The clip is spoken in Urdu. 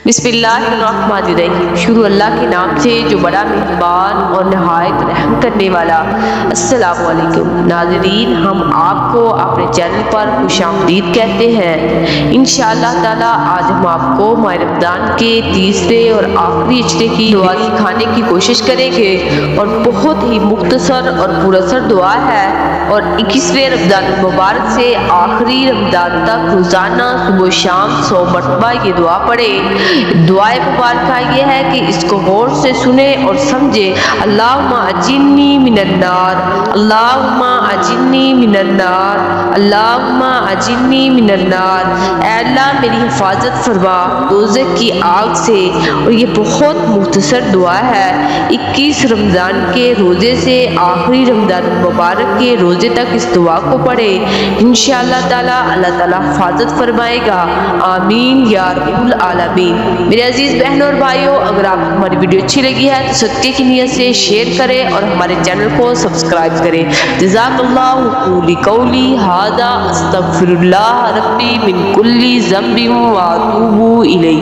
بسم اللہ الرحمن الرحیم، شروع اللہ کے نام سے جو بڑا مہربان اور نہایت رحم کرنے والا۔ السلام علیکم ناظرین، ہم آپ کو اپنے چینل پر خوش آمدید کہتے ہیں۔ انشاءاللہ تعالی آج ہم آپ کو ماہ رمضان کے تیسرے اور آخری اجتماع کی دعا سکھانے کی کوشش کریں گے، اور بہت ہی مختصر اور پر اثر دعا ہے، اور 21ویں رمضان المبارک سے آخری رمضان تک روزانہ صبح و شام 100 مرتبہ یہ دعا پڑھیں۔ دعائے مبارکہ یہ ہے کہ اس کو غور سے سنیں اور سمجھیں۔ اللہم اجرنی من النار، اللہم اجرنی من النار، اللہم اجرنی من النار۔ اے اللہ میری حفاظت فرما دوزخ کی آگ سے۔ اور یہ بہت مختصر دعا ہے۔ 21 رمضان کے روزے سے آخری رمضان المبارک کے روزے تک اس دعا کو پڑھیں۔ انشاءاللہ تعالی اللہ تعالی حفاظت فرمائے گا، آمین یا رب العالمین۔ میرے عزیز بہنوں اور بھائیوں، اگر آپ کو ہماری ویڈیو اچھی لگی ہے تو صدقے کی نیت سے شیئر کریں اور ہمارے چینل کو سبسکرائب کریں۔ جزاک اللہ قولی قولی ھذا استغفر اللہ ربی من کل ذنب واتوب الیہ۔